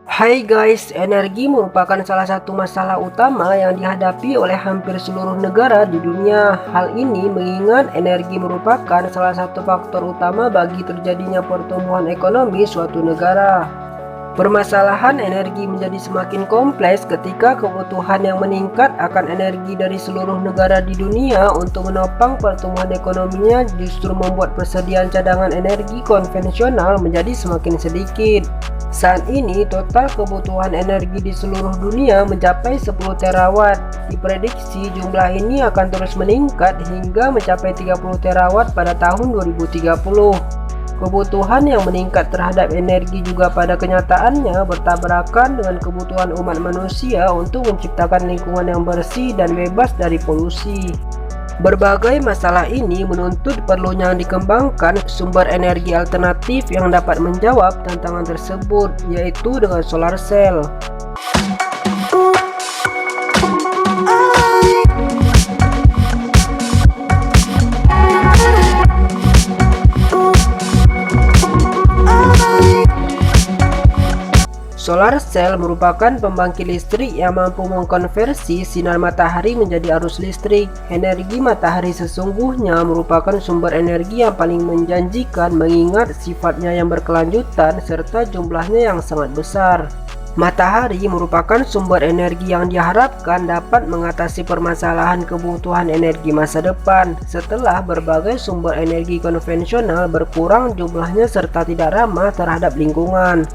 Hai guys, energi merupakan salah satu masalah utama yang dihadapi oleh hampir seluruh negara di dunia. Hal ini mengingat energi merupakan salah satu faktor utama bagi terjadinya pertumbuhan ekonomi suatu negara. Permasalahan energi menjadi semakin kompleks ketika kebutuhan yang meningkat akan energi dari seluruh negara di dunia untuk menopang pertumbuhan ekonominya justru membuat persediaan cadangan energi konvensional menjadi semakin sedikit. Saat ini, total kebutuhan energi di seluruh dunia mencapai 10 terawatt. Diprediksi jumlah ini akan terus meningkat hingga mencapai 30 terawatt pada tahun 2030. Kebutuhan yang meningkat terhadap energi juga pada kenyataannya bertabrakan dengan kebutuhan umat manusia untuk menciptakan lingkungan yang bersih dan bebas dari polusi. Berbagai masalah ini menuntut perlunya dikembangkan sumber energi alternatif yang dapat menjawab tantangan tersebut, yaitu dengan solar cell. Solar cell merupakan pembangkit listrik yang mampu mengkonversi sinar matahari menjadi arus listrik. Energi matahari sesungguhnya merupakan sumber energi yang paling menjanjikan mengingat sifatnya yang berkelanjutan serta jumlahnya yang sangat besar. Matahari merupakan sumber energi yang diharapkan dapat mengatasi permasalahan kebutuhan energi masa depan setelah berbagai sumber energi konvensional berkurang jumlahnya serta tidak ramah terhadap lingkungan.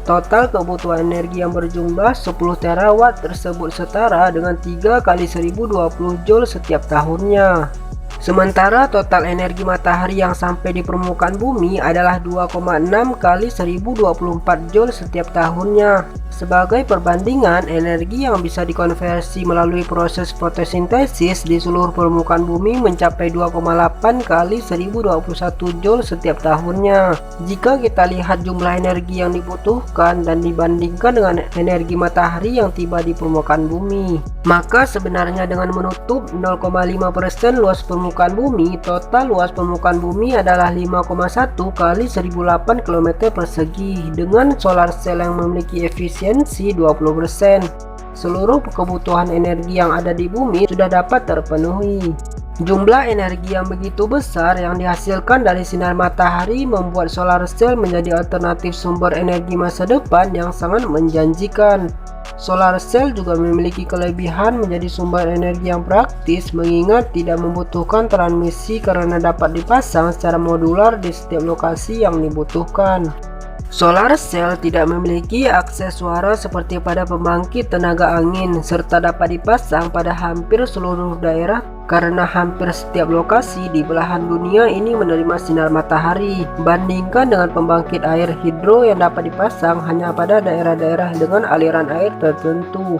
Total kebutuhan energi yang berjumlah 10 terawatt tersebut setara dengan 3 kali 1020 joule setiap tahunnya. Sementara total energi matahari yang sampai di permukaan bumi adalah 2,6 kali 1024 joule setiap tahunnya. Sebagai perbandingan, energi yang bisa dikonversi melalui proses fotosintesis di seluruh permukaan bumi mencapai 2,8 kali 1021 joule setiap tahunnya. Jika kita lihat jumlah energi yang dibutuhkan dan dibandingkan dengan energi matahari yang tiba di permukaan bumi, maka sebenarnya dengan menutup 0,5% luas permukaan bumi, total luas permukaan bumi adalah 5,1 kali 1008 km persegi. Dengan solar cell yang memiliki efisiensi 20%, seluruh kebutuhan energi yang ada di bumi sudah dapat terpenuhi. Jumlah energi yang begitu besar yang dihasilkan dari sinar matahari membuat solar cell menjadi alternatif sumber energi masa depan yang sangat menjanjikan. Solar cell juga memiliki kelebihan menjadi sumber energi yang praktis mengingat tidak membutuhkan transmisi karena dapat dipasang secara modular di setiap lokasi yang dibutuhkan. Solar cell tidak memiliki akses suara seperti pada pembangkit tenaga angin serta dapat dipasang pada hampir seluruh daerah karena hampir setiap lokasi di belahan dunia ini menerima sinar matahari. Bandingkan dengan pembangkit air hidro yang dapat dipasang hanya pada daerah-daerah dengan aliran air tertentu.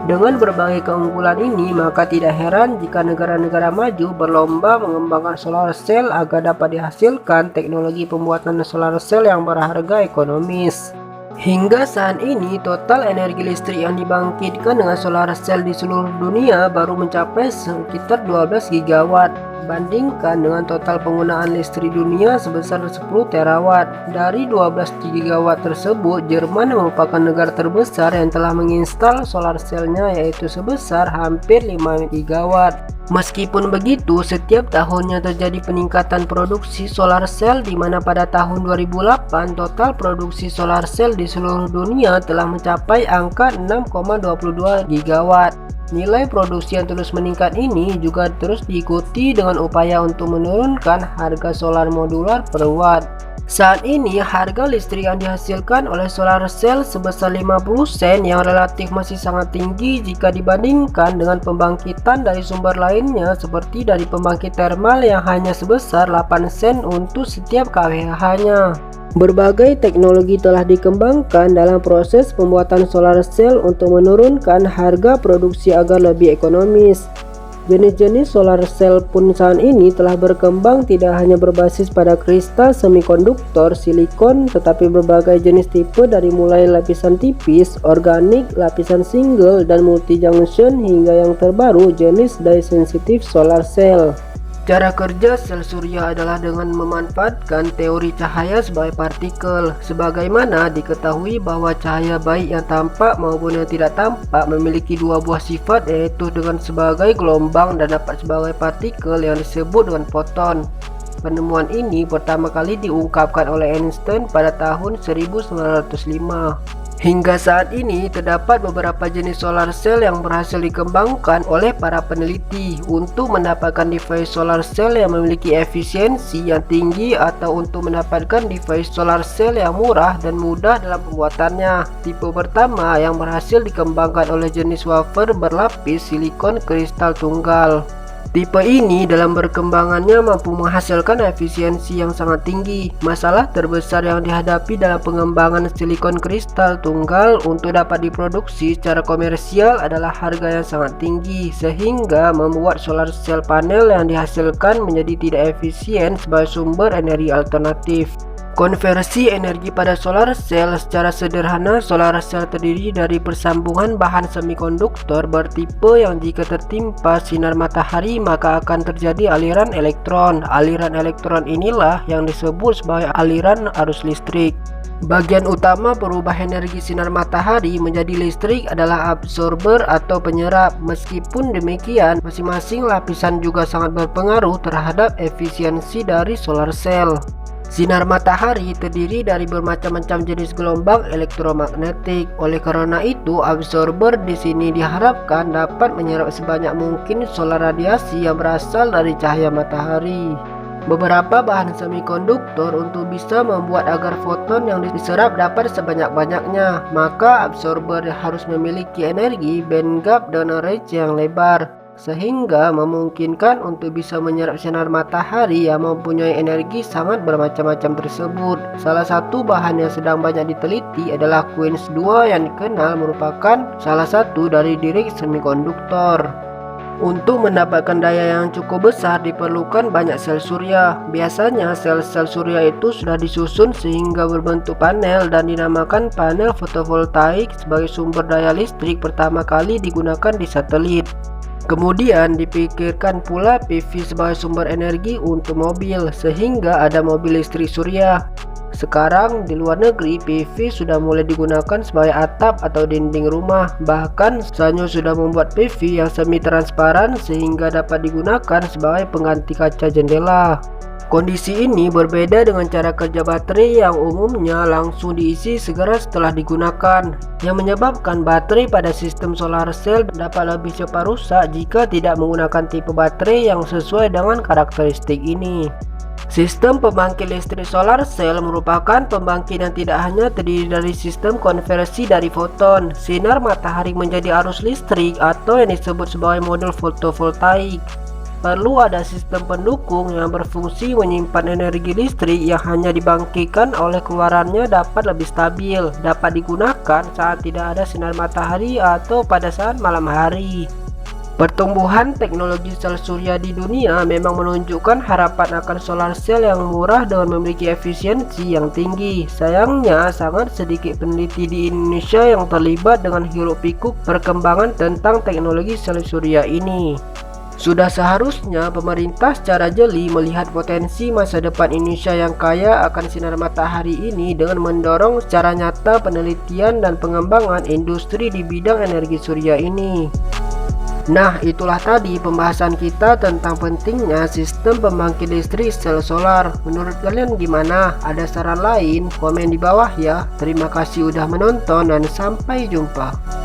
Dengan berbagai keunggulan ini, maka tidak heran jika negara-negara maju berlomba mengembangkan solar cell agar dapat dihasilkan teknologi pembuatan solar cell yang berharga ekonomis. Hingga saat ini, total energi listrik yang dibangkitkan dengan solar cell di seluruh dunia baru mencapai sekitar 12 gigawatt. Bandingkan dengan total penggunaan listrik dunia sebesar 10 terawatt. Dari 12 gigawatt tersebut, Jerman merupakan negara terbesar yang telah menginstal solar cell-nya, yaitu sebesar hampir 5 gigawatt. Meskipun begitu, setiap tahunnya terjadi peningkatan produksi solar cell di mana pada tahun 2008 total produksi solar cell di seluruh dunia telah mencapai angka 6,22 gigawatt. Nilai produksi yang terus meningkat ini juga terus diikuti dengan upaya untuk menurunkan harga solar modular per watt. Saat ini harga listrik yang dihasilkan oleh solar cell sebesar 50 sen yang relatif masih sangat tinggi jika dibandingkan dengan pembangkitan dari sumber lainnya seperti dari pembangkit termal yang hanya sebesar 8 sen untuk setiap kWh-nya. Berbagai teknologi telah dikembangkan dalam proses pembuatan solar cell untuk menurunkan harga produksi agar lebih ekonomis. Jenis-jenis solar cell pun saat ini telah berkembang tidak hanya berbasis pada kristal semikonduktor silikon, tetapi berbagai jenis tipe dari mulai lapisan tipis, organik, lapisan single, dan multi junction hingga yang terbaru jenis dye sensitive solar cell. Cara kerja sel surya adalah dengan memanfaatkan teori cahaya sebagai partikel. Sebagaimana diketahui bahwa cahaya baik yang tampak maupun yang tidak tampak memiliki dua buah sifat, yaitu dengan sebagai gelombang dan dapat sebagai partikel yang disebut dengan foton. Penemuan ini pertama kali diungkapkan oleh Einstein pada tahun 1905. Hingga saat ini terdapat beberapa jenis solar cell yang berhasil dikembangkan oleh para peneliti untuk mendapatkan device solar cell yang memiliki efisiensi yang tinggi atau untuk mendapatkan device solar cell yang murah dan mudah dalam pembuatannya. Tipe pertama yang berhasil dikembangkan oleh jenis wafer berlapis silikon kristal tunggal. Tipe ini dalam perkembangannya mampu menghasilkan efisiensi yang sangat tinggi. Masalah terbesar yang dihadapi dalam pengembangan silikon kristal tunggal untuk dapat diproduksi secara komersial adalah harga yang sangat tinggi, sehingga membuat solar cell panel yang dihasilkan menjadi tidak efisien sebagai sumber energi alternatif. Konversi energi pada solar cell secara sederhana, solar cell terdiri dari persambungan bahan semikonduktor bertipe yang jika tertimpa sinar matahari maka akan terjadi aliran elektron. Aliran elektron inilah yang disebut sebagai aliran arus listrik. Bagian utama berubah energi sinar matahari menjadi listrik adalah absorber atau penyerap. Meskipun demikian, masing-masing lapisan juga sangat berpengaruh terhadap efisiensi dari solar cell. Sinar matahari terdiri dari bermacam-macam jenis gelombang elektromagnetik. Oleh karena itu, absorber di sini diharapkan dapat menyerap sebanyak mungkin solar radiasi yang berasal dari cahaya matahari. Beberapa bahan semikonduktor untuk bisa membuat agar foton yang diserap dapat sebanyak-banyaknya, maka absorber harus memiliki energi bandgap dan range yang lebar, sehingga memungkinkan untuk bisa menyerap sinar matahari yang mempunyai energi sangat bermacam-macam tersebut. Salah satu bahan yang sedang banyak diteliti adalah Queens 2 yang dikenal merupakan salah satu dari direct semikonduktor. Untuk mendapatkan daya yang cukup besar diperlukan banyak sel surya. Biasanya sel-sel surya itu sudah disusun sehingga berbentuk panel dan dinamakan panel fotovoltaik. Sebagai sumber daya listrik pertama kali digunakan di satelit. Kemudian dipikirkan pula PV sebagai sumber energi untuk mobil, sehingga ada mobil listrik surya. Sekarang di luar negeri PV sudah mulai digunakan sebagai atap atau dinding rumah. Bahkan Sanyo sudah membuat PV yang semi transparan sehingga dapat digunakan sebagai pengganti kaca jendela. Kondisi ini berbeda dengan cara kerja baterai yang umumnya langsung diisi segera setelah digunakan, yang menyebabkan baterai pada sistem solar cell dapat lebih cepat rusak jika tidak menggunakan tipe baterai yang sesuai dengan karakteristik ini. Sistem pembangkit listrik solar cell merupakan pembangkit yang tidak hanya terdiri dari sistem konversi dari foton, sinar matahari menjadi arus listrik atau yang disebut sebagai modul fotovoltaik. Perlu ada sistem pendukung yang berfungsi menyimpan energi listrik yang hanya dibangkitkan oleh keluarannya dapat lebih stabil, dapat digunakan saat tidak ada sinar matahari atau pada saat malam hari. Pertumbuhan teknologi sel surya di dunia memang menunjukkan harapan akan solar cell yang murah dan memiliki efisiensi yang tinggi. Sayangnya, sangat sedikit peneliti di Indonesia yang terlibat dengan hiruk-pikuk perkembangan tentang teknologi sel surya ini. Sudah seharusnya pemerintah secara jeli melihat potensi masa depan Indonesia yang kaya akan sinar matahari ini dengan mendorong secara nyata penelitian dan pengembangan industri di bidang energi surya ini. Nah, itulah tadi pembahasan kita tentang pentingnya sistem pembangkit listrik sel solar. Menurut kalian gimana? Ada saran lain? Komen di bawah ya. Terima kasih udah menonton dan sampai jumpa.